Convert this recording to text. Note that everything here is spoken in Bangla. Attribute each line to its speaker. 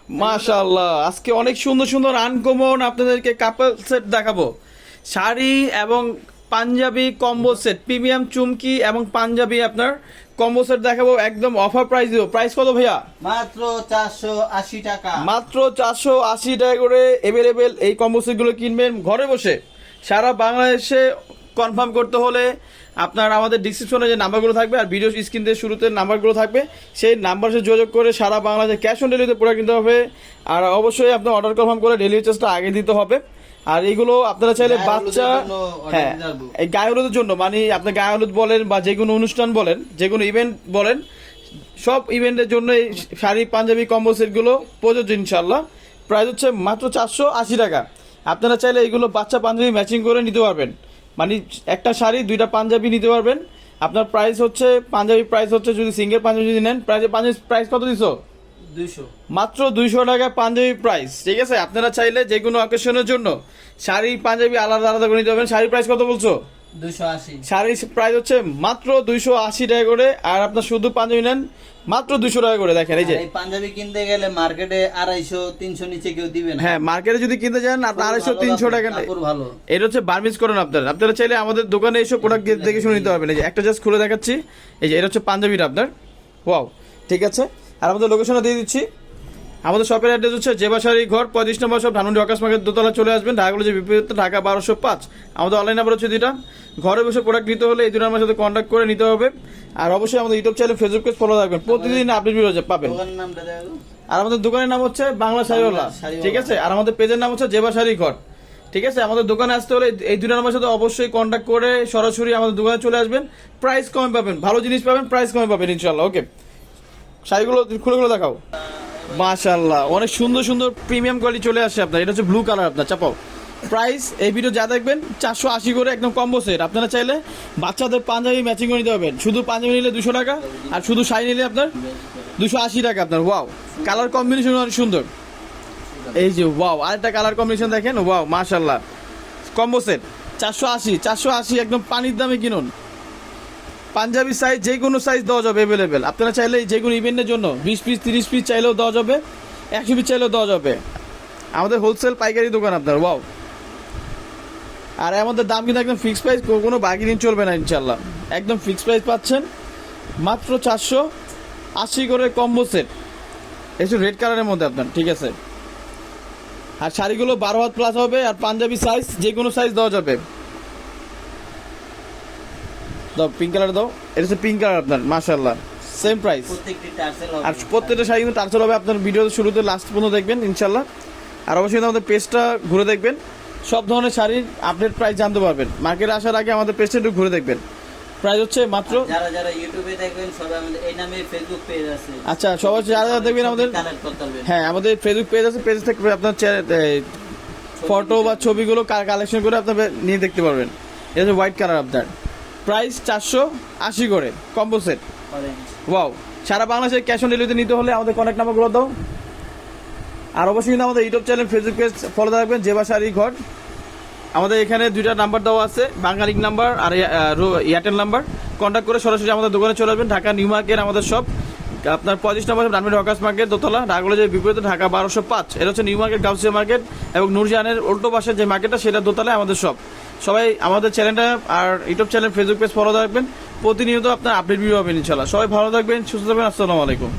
Speaker 1: মাশাআল্লাহ, আজকে অনেক সুন্দর সুন্দর আনকমন আপনাদেরকে কাপল সেট দেখাবো। শাড়ি এবং পাঞ্জাবি কম্বো সেট, প্রিমিয়াম চুমকি এবং পাঞ্জাবি আপনার কম্বো সেট দেখাবো, একদম অফার প্রাইস দিব। প্রাইস কত ভাইয়া?
Speaker 2: মাত্র 480 টাকা।
Speaker 1: মাত্র 480 টাকা করে অ্যাভেলেবেল এই কম্বো সেটগুলো কিনবেন ঘরে বসে। সারা বাংলাদেশে কনফার্ম করতে হলে আপনার আমাদের ডিসক্রিপশনে যে নাম্বারগুলো থাকবে আর ভিডিও স্ক্রিনে শুরুতে নাম্বারগুলো থাকবে, সেই নাম্বার সাথে যোগাযোগ করে সারা বাংলাদেশে ক্যাশ অন ডেলিভারিতে প্রোডাক্ট কিনতে হবে। আর অবশ্যই আপনার অর্ডার কনফার্ম করে ডেলিভারি চার্জটা আগে দিতে হবে। আর এইগুলো আপনারা চাইলে বাচ্চা, হ্যাঁ এই গায়ে হলুদের জন্য, মানে আপনি গায়ে হলুদ বলেন বা যে কোনো অনুষ্ঠান বলেন, যে কোনো ইভেন্ট বলেন, সব ইভেন্টের জন্য এই শাড়ি পাঞ্জাবি কম্বো সেটগুলো প্রযোজ্য ইনশাল্লাহ। প্রাইস হচ্ছে মাত্র 480 টাকা। আপনারা চাইলে এইগুলো বাচ্চা পাঞ্জাবি ম্যাচিং করে নিতে পারবেন, মানে একটা শাড়ি দুইটা পাঞ্জাবি নিতে পারবেন। আপনার প্রাইস হচ্ছে পাঞ্জাবি প্রাইস হচ্ছে, যদি সিঙ্গেল পাঞ্জাবি যদি নেন, পাঞ্জাবি প্রাইস কত দিছো?
Speaker 2: 200,
Speaker 1: মাত্র 200 টাকা পাঞ্জাবি প্রাইস। ঠিক আছে, আপনারা চাইলে যে কোনো অকেশনের জন্য শাড়ি পাঞ্জাবি আলাদা আলাদা করে নিতে পারবেন। শাড়ির প্রাইস কত বলছো?
Speaker 2: 280।
Speaker 1: শাড়ির প্রাইস হচ্ছে মাত্র 280 টাকা করে। আর আপনার শুধু পাঞ্জাবি নেন মাত্র 200 টাকা করে। দেখেন এই যে
Speaker 2: এই পাঞ্জাবি কিনতে গেলে মার্কেটে 250 300 নিচে কেউ দিবে না।
Speaker 1: হ্যাঁ, মার্কেটে যদি কিনতে যান আপনার 250-300 টাকা।
Speaker 2: কাপড় ভালো।
Speaker 1: এটা হচ্ছে বার্মিজ করেন আপনারা চাইলে আমাদের দোকানে এসে প্রোডাক্ট দেখে শুনে নিতে পারবেন। এই যে একটা জাস্ট খুলে দেখাচ্ছি, এই যে এটা হচ্ছে পাঞ্জাবিটা আপনার। ওয়াও, ঠিক আছে। আর আমাদের লোকেশনটা দিয়ে দিচ্ছি। আমাদের শপের অ্যাড্রেস হচ্ছে জেবা শাড়ি ঘর, 35 নম্বর শপ, ধানমন্ডি আকাশ মার্কেট দোতলা চলে আসবেন। ঢাকাগুলো যে বিপরীত ঢাকা 1205। আমাদের অনলাইন নাম্বার হচ্ছে দুইটা। ঘরে বসে প্রোডাক্ট নিতে হলে এই দুটো আমার সাথে কন্ট্যাক্ট করে নিতে হবে। আর অবশ্যই আমাদের YouTube channel, Facebook page follow রাখবেন, প্রতিদিন আপডেট ভিডিও পাবেন।
Speaker 2: দোকানের নামটা দেখো।
Speaker 1: আর আমাদের দোকানের নাম হচ্ছে বাংলা শাড়িওয়ালা, ঠিক আছে। আর আমাদের পেজের নাম হচ্ছে জেবা শাড়ি ঘর, ঠিক আছে। আমাদের দোকানে আসতে হলে এই দুটো নাম্বার সাথে অবশ্যই কন্ট্যাক্ট করে সরাসরি আমাদের দোকানে চলে আসবেন। প্রাইস কমে পাবেন, ভালো জিনিস পাবেন, প্রাইস কমে পাবেন ইনশাল্লাহ। ওকে, শাড়িগুলো খুলে দেখাও। মাশাআল্লাহ, অনেক সুন্দর সুন্দর প্রিমিয়াম কোয়ালিটি চলে আসে আপনার। এটা হচ্ছে ব্লু কালার আপনার, চাপাও। প্রাইস এই ভিডিও যা দেখবেন 480 করে, একদম কম্বো সেট। আপনারা চাইলে বাচ্চাদের পাঞ্জাবি ম্যাচিং করে নিতে পারবেন। শুধু পাঞ্জাবি নিলে 200 টাকা, আর শুধু শাড়ি নিলে আপনার 280 টাকা আপনার। ওয়াও, কালার কম্বিনেশন অনেক সুন্দর। এই যে ওয়াও, আরেকটা কালার কম্বিনেশন দেখেন। ওয়াও, মাশাআল্লাহ, কম্বো সেট 480 একদম পানির দামে কিনুন। পাঞ্জাবি সাইজ যে কোনো সাইজ দেওয়া যাবে অ্যাভেলেবেল। আপনারা চাইলে যে কোনো ইভেন্টের জন্য 20 পিস 30 পিস চাইলেও দেওয়া যাবে, 100 পিস চাইলেও দেওয়া যাবে। আমাদের হোলসেল পাইকারি দোকান আপনার। ওয়াও, আর আমাদের দাম কিন্তু একদম ফিক্সড প্রাইস, কোনো বার্গেনিং চলবে না ইনশাল্লাহ। একদম ফিক্সড প্রাইস পাচ্ছেন মাত্র 480 করে কম্বো সেট। একটু রেড কালারের মধ্যে আপনার, ঠিক আছে। আর শাড়িগুলো 12 হাত প্লাস হবে। আর পাঞ্জাবি সাইজ যে কোনো সাইজ দেওয়া যাবে। দাও পিঙ্ক কালার দাও, এটা হচ্ছে পিঙ্ক কালার আপনার। মাশাআল্লাহ, সেম প্রাইস।
Speaker 2: প্রত্যেকটি টার্সেল হবে।
Speaker 1: আর প্রত্যেকটা শাড়ি কিন্তু টার্সেল হবে। আপনার ভিডিও শুরুতে লাস্ট পর্যন্ত দেখবেন ইনশাল্লাহ। আর অবশ্যই আমাদের পেজটা ঘুরে দেখবেন, সব ধরনের শাড়ির আপডেট প্রাইস জানতে পারবেন। মার্কেটে আসার আগে আমাদের পেজটা একটু ঘুরে দেখবেন। প্রাইস হচ্ছে মাত্র,
Speaker 2: যারা যারা ইউটিউবে দেখবেন সবাই আমাদের এই নামে ফেসবুক পেজ আছে।
Speaker 1: আচ্ছা, সবাই যারা যারা দেখবেন আমাদের,
Speaker 2: কানেক্ট করতে পারবেন।
Speaker 1: হ্যাঁ আমাদের ফেসবুক পেজ আছে, পেজ থেকে আপনার ফটো বা ছবিগুলো কালেকশন করে আপনার নিয়ে দেখতে পারবেন। এটা হচ্ছে হোয়াইট কালার আপনার। প্রাইস 480 করে কম্বো সেট। ওয়াও, সারা বাংলাদেশে ক্যাশ অন ডেলিভারিতে নিতে হলে আমাদের কন্ট্যাক্ট নাম্বারগুলো দাও। আর অবশ্যই কিন্তু আমাদের YouTube channel, Facebook page follow রাখবেন, জেবা শাড়ি ঘর। আমাদের এখানে দুইটা নাম্বার দেওয়া আছে, বাংলালিংক নাম্বার আর এয়ারটেল নাম্বার। কন্ট্যাক্ট করে সরাসরি আমাদের দোকানে চলে আসবেন। ঢাকা নিউ মার্কেট আমাদের সব, আপনার 35 নম্বর ধানমন্ডি আকাশ মার্কেট দোতলা, ঢাকাগুলো যে বিপরীতে ঢাকা 1205। এটা হচ্ছে নিউ মার্কেট গাউসিয়া মার্কেট, এবং নূরজাহানের উল্টো পাশে যে মার্কেটটা সেটা দোতলায় আমাদের সব। সবাই আমাদের চ্যানেলটা আর YouTube channel, Facebook page follow রাখবেন, প্রতিনিয়ত আপনার আপডেট ভিডিও পাবেন ইনশাল্লাহ। সবাই ভালো থাকবেন, সুস্থ থাকবেন। আসসালামু আলাইকুম।